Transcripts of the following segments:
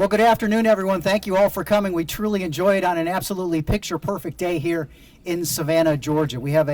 Well, good afternoon, everyone. Thank you all for coming. We truly enjoyed on an absolutely picture-perfect day here in Savannah, Georgia. We have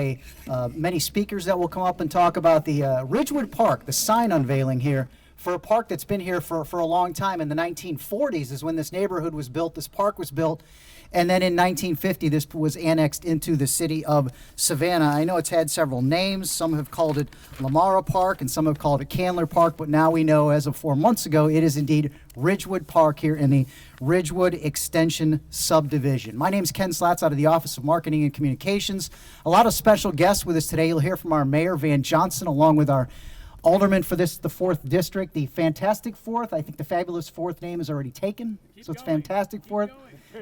many speakers that will come up and talk about the Ridgewood Park, the sign unveiling here for a park that's been here for a long time. In the 1940s is when this neighborhood was built, this park was built, and then in 1950 this was annexed into the city of Savannah. I know it's had several names. Some have called it Lamara Park and some have called it Candler Park, but now we know as of 4 months ago it is indeed Ridgewood Park here in the Ridgewood Extension subdivision. My name is Ken Slatz out of the Office of Marketing and Communications. A lot of special guests with us today. You'll hear from our Mayor Van Johnson along with our Alderman for the 4th District, the fantastic 4th. I think the fabulous 4th name is already taken, so it's fantastic 4th.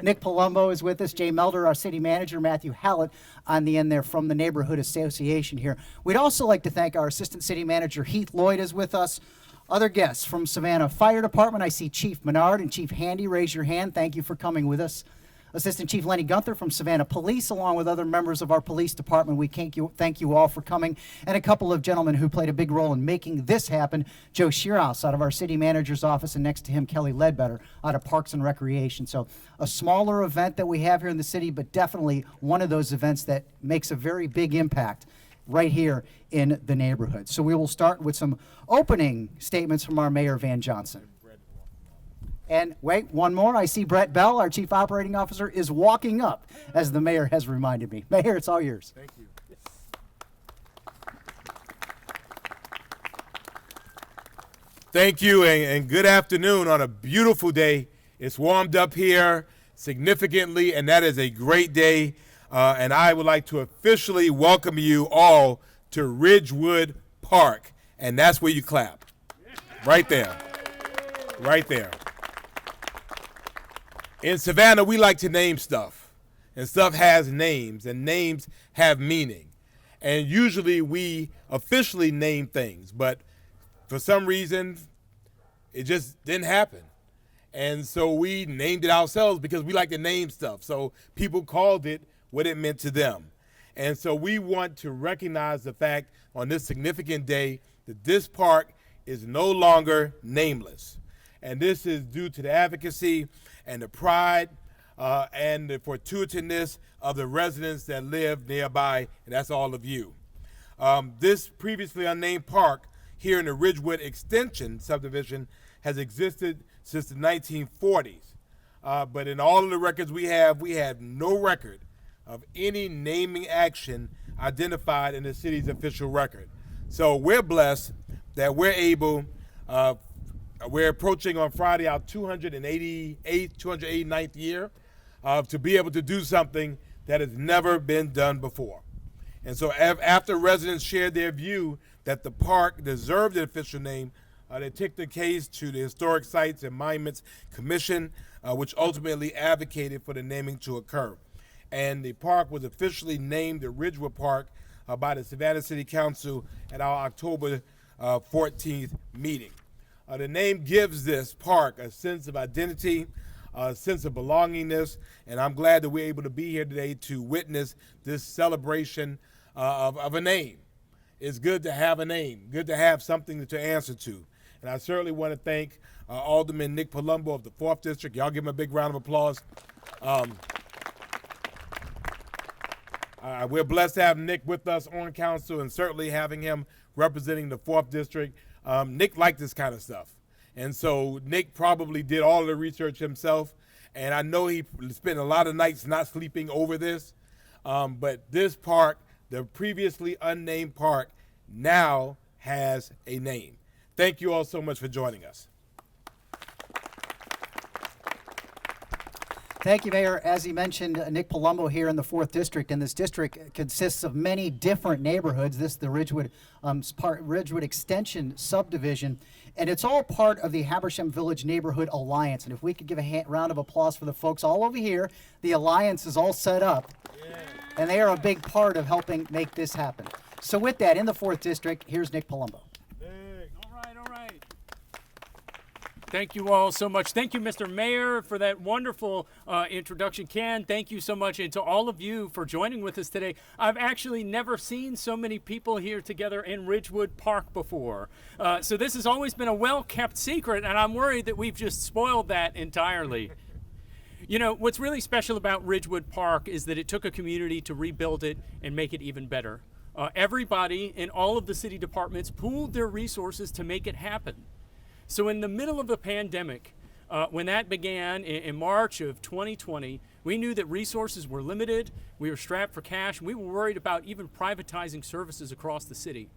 Nick Palumbo is with us, Jay Melder, our city manager, Matthew Hallett on the end there from the Neighborhood Association here. We'd also like to thank our assistant city manager, Heath Lloyd, is with us. Other guests from Savannah Fire Department, I see Chief Menard and Chief Handy. Raise your hand. Thank you for coming with us. Assistant Chief Lenny Gunther from Savannah Police, along with other members of our police department. We thank you all for coming. And a couple of gentlemen who played a big role in making this happen. Joe Shearhouse out of our city manager's office, and next to him, Kelly Ledbetter out of Parks and Recreation. So a smaller event that we have here in the city, but definitely one of those events that makes a very big impact right here in the neighborhood. So we will start with some opening statements from our Mayor Van Johnson. And wait, one more. I see Brett Bell, our Chief Operating Officer, is walking up, as the mayor has reminded me. Mayor, it's all yours. Thank you. Thank you, and good afternoon on a beautiful day. It's warmed up here significantly, and that is a great day. And I would like to officially welcome you all to Ridgewood Park. And that's where you clap. Right there. Right there. In Savannah, we like to name stuff, and stuff has names, and names have meaning. And usually we officially name things, but for some reason, it just didn't happen. And so we named it ourselves because we like to name stuff. So people called it what it meant to them. And so we want to recognize the fact on this significant day that this park is no longer nameless. And this is due to the advocacy and the pride and the fortuitousness of the residents that live nearby, and that's all of you. This previously unnamed park here in the Ridgewood Extension subdivision has existed since the 1940s. But in all of the records we have no record of any naming action identified in the city's official record. So we're blessed that we're able, we're approaching on Friday our 289th year to be able to do something that has never been done before. And so after residents shared their view that the park deserved an official name, they took the case to the Historic Sites and Monuments Commission, which ultimately advocated for the naming to occur. And the park was officially named the Ridgewood Park by the Savannah City Council at our October 14th meeting. The name gives this park a sense of identity, a sense of belongingness, and I'm glad that we're able to be here today to witness this celebration of a name. It's good to have a name, good to have something to answer to. And I certainly want to thank Alderman Nick Palumbo of the 4th District. Y'all give him a big round of applause. We're blessed to have Nick with us on council and certainly having him representing the 4th District. Nick liked this kind of stuff. And so Nick probably did all the research himself. And I know he spent a lot of nights not sleeping over this. But this park, the previously unnamed park, now has a name. Thank you all so much for joining us. Thank you, Mayor. As he mentioned, Nick Palumbo here in the 4th District, and this district consists of many different neighborhoods. This is the Ridgewood Extension subdivision, and it's all part of the Habersham Village Neighborhood Alliance. And if we could give a round of applause for the folks all over here, the Alliance is all set up, and they are a big part of helping make this happen. So with that, in the 4th District, here's Nick Palumbo. All right. Thank you all so much. Thank you, Mr. Mayor, for that wonderful introduction. Ken, thank you so much. And to all of you for joining with us today. I've actually never seen so many people here together in Ridgewood Park before. So this has always been a well-kept secret, and I'm worried that we've just spoiled that entirely. You know, what's really special about Ridgewood Park is that it took a community to rebuild it and make it even better. Everybody in all of the city departments pooled their resources to make it happen. So in the middle of the pandemic, when that began in March of 2020, we knew that resources were limited, we were strapped for cash, and we were worried about even privatizing services across the city.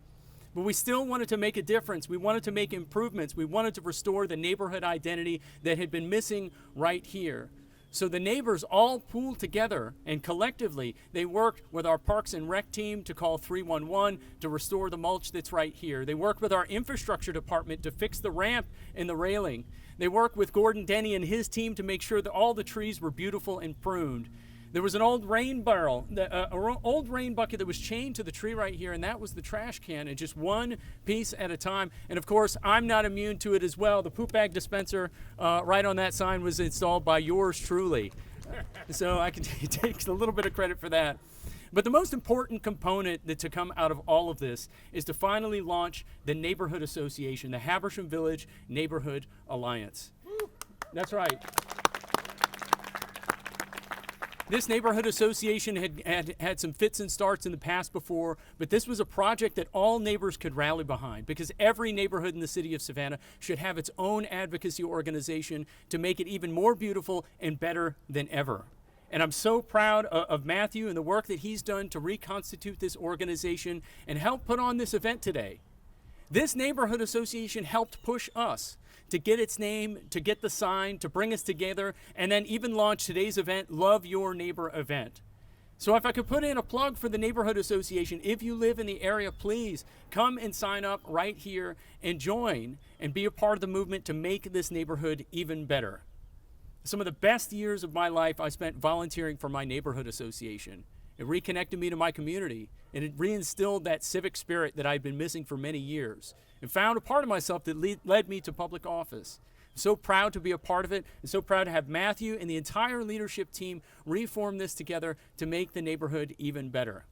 But we still wanted to make a difference. We wanted to make improvements. We wanted to restore the neighborhood identity that had been missing right here. So the neighbors all pooled together, and collectively they worked with our Parks and Rec team to call 311 to restore the mulch that's right here. They worked with our infrastructure department to fix the ramp and the railing. They worked with Gordon Denny and his team to make sure that all the trees were beautiful and pruned. There was an old rain barrel, an old rain bucket that was chained to the tree right here, and that was the trash can, and just one piece at a time. And of course, I'm not immune to it as well. The poop bag dispenser right on that sign was installed by yours truly. So I can take a little bit of credit for that. But the most important component to come out of all of this is to finally launch the Neighborhood Association, the Habersham Village Neighborhood Alliance. That's right. This neighborhood association had some fits and starts in the past before, but this was a project that all neighbors could rally behind, because every neighborhood in the city of Savannah should have its own advocacy organization to make it even more beautiful and better than ever. And I'm so proud of Matthew and the work that he's done to reconstitute this organization and help put on this event today. This neighborhood association helped push us to get its name, to get the sign, to bring us together, and then even launch today's event, Love Your Neighbor event. So if I could put in a plug for the Neighborhood Association, if you live in the area, please come and sign up right here and join and be a part of the movement to make this neighborhood even better. Some of the best years of my life I spent volunteering for my neighborhood association. It reconnected me to my community, and it reinstilled that civic spirit that I'd been missing for many years, and found a part of myself that led me to public office. I'm so proud to be a part of it, and so proud to have Matthew and the entire leadership team reform this together to make the neighborhood even better.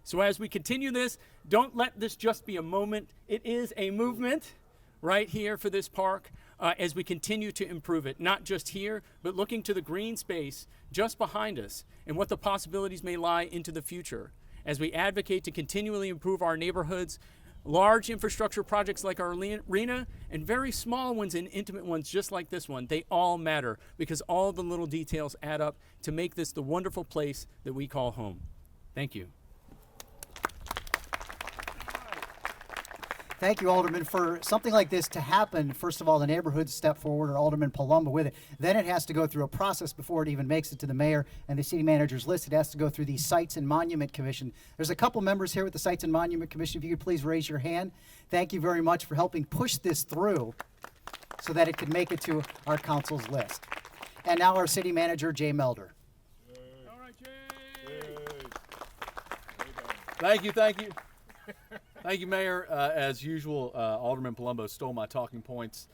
So as we continue this, don't let this just be a moment. It is a movement right here for this park as we continue to improve it, not just here, but looking to the green space just behind us and what the possibilities may lie into the future as we advocate to continually improve our neighborhoods. Large infrastructure projects like our arena and very small ones and intimate ones just like this one, they all matter because all the little details add up to make this the wonderful place that we call home. Thank you. Thank you, Alderman, for something like this to happen. First of all, the neighborhoods step forward, or Alderman Palumbo with it. Then it has to go through a process before it even makes it to the mayor and the city manager's list. It has to go through the Sites and Monument Commission. There's a couple members here with the Sites and Monument Commission. If you could please raise your hand. Thank you very much for helping push this through so that it could make it to our council's list. And now our city manager, Jay Melder. All right, Jay. Thank you. Thank you, Mayor. As usual, Alderman Palumbo stole my talking points.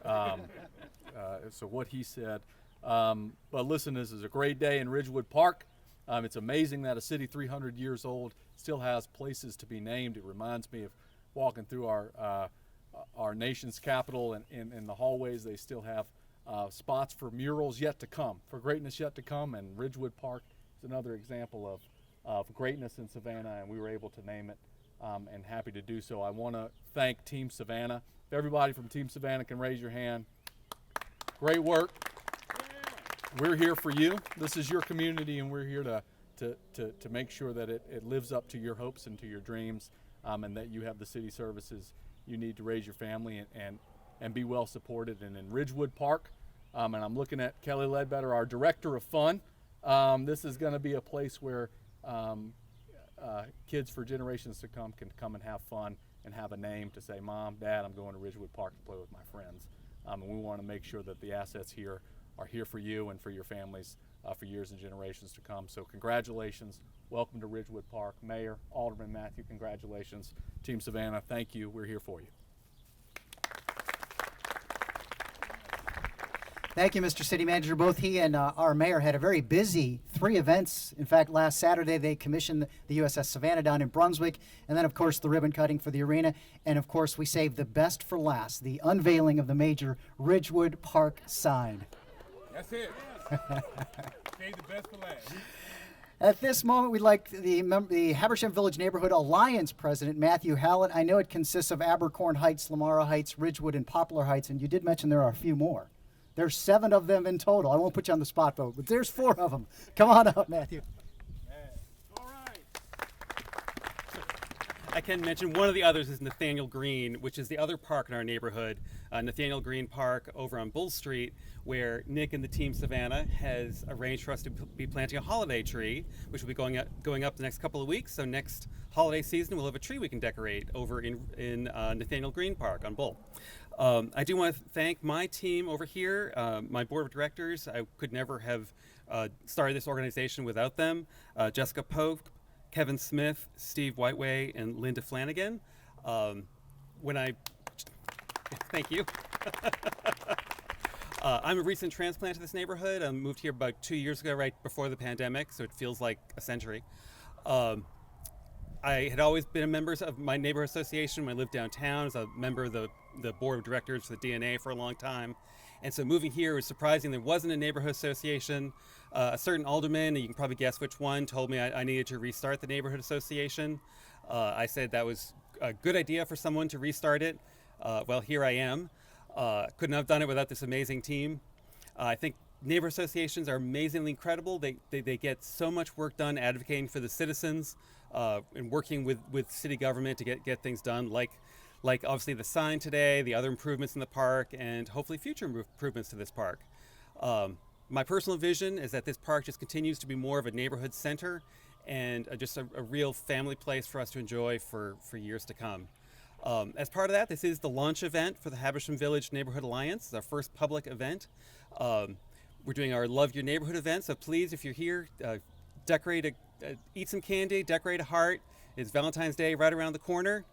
So what he said. But listen, this is a great day in Ridgewood Park. It's amazing that a city 300 years old still has places to be named. It reminds me of walking through our nation's capital, and in the hallways they still have spots for murals yet to come, for greatness yet to come. And Ridgewood Park is another example of greatness in Savannah, and we were able to name it. And happy to do so. I want to thank Team Savannah. If everybody from Team Savannah can raise your hand. Great work. We're here for you. This is your community, and we're here to make sure that it lives up to your hopes and to your dreams, and that you have the city services you need to raise your family and be well supported. And in Ridgewood Park, and I'm looking at Kelly Ledbetter, our Director of Fun, this is going to be a place where kids for generations to come can come and have fun and have a name to say, Mom, Dad, I'm going to Ridgewood Park to play with my friends. And we want to make sure that the assets here are here for you and for your families for years and generations to come. So congratulations. Welcome to Ridgewood Park. Mayor, Alderman Matthew, congratulations. Team Savannah, thank you. We're here for you. Thank you, Mr. City Manager. Both he and our mayor had a very busy 3 events. In fact, last Saturday they commissioned the USS Savannah down in Brunswick, and then, of course, the ribbon cutting for the arena. And, of course, we saved the best for last, the unveiling of the major Ridgewood Park sign. That's it. Save the best for last. At this moment, we'd like the Habersham Village Neighborhood Alliance President, Matthew Hallett. I know it consists of Abercorn Heights, Lamara Heights, Ridgewood, and Poplar Heights, and you did mention there are a few more. There's 7 of them in total. I won't put you on the spot, though, but there's 4 of them. Come on up, Matthew. All right. I can mention one of the others is Nathaniel Green, which is the other park in our neighborhood, Nathaniel Green Park over on Bull Street, where Nick and the team Savannah has arranged for us to be planting a holiday tree, which will be going up the next couple of weeks. So next holiday season, we'll have a tree we can decorate over in Nathaniel Green Park on Bull. I do want to thank my team over here, my board of directors. I could never have started this organization without them. Jessica Pope, Kevin Smith, Steve Whiteway, and Linda Flanagan. Thank you. I'm a recent transplant to this neighborhood. I moved here about 2 years ago, right before the pandemic, so it feels like a century. I had always been a member of my neighborhood association when I lived downtown. I was a member of the board of directors for the DNA for a long time. And so moving here was surprising. There wasn't a neighborhood association. A certain alderman, and you can probably guess which one, told me I needed to restart the neighborhood association. I said that was a good idea for someone to restart it. Well, here I am. Couldn't have done it without this amazing team. I think neighborhood associations are amazingly incredible. They get so much work done advocating for the citizens and working with city government to get things done, like obviously the sign today, the other improvements in the park, and hopefully future improvements to this park. My personal vision is that this park just continues to be more of a neighborhood center and just a real family place for us to enjoy for years to come. As part of that, this is the launch event for the Habersham Village Neighborhood Alliance. It's our first public event. We're doing our Love Your Neighborhood event, so please, if you're here, eat some candy, decorate a heart. It's Valentine's Day right around the corner.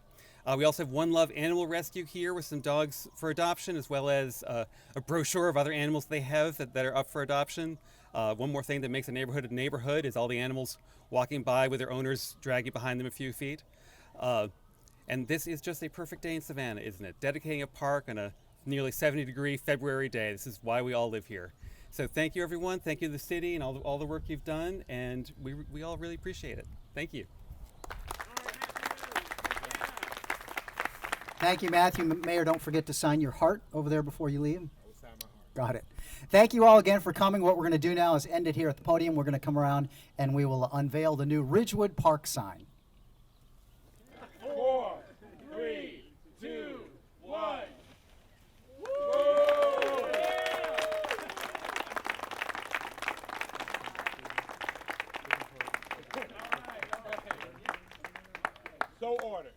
We also have One Love Animal Rescue here with some dogs for adoption, as well as a brochure of other animals they have that are up for adoption. One more thing that makes a neighborhood is all the animals walking by with their owners dragging behind them a few feet. And this is just a perfect day in Savannah, isn't it? Dedicating a park on a nearly 70-degree February day. This is why we all live here. So thank you, everyone. Thank you to the city and all the work you've done, and we all really appreciate it. Thank you. Thank you, Matthew. Mayor, don't forget to sign your heart over there before you leave. Got it. Thank you all again for coming. What we're going to do now is end it here at the podium. We're going to come around and we will unveil the new Ridgewood Park sign. 4, 3, 2, 1. So ordered.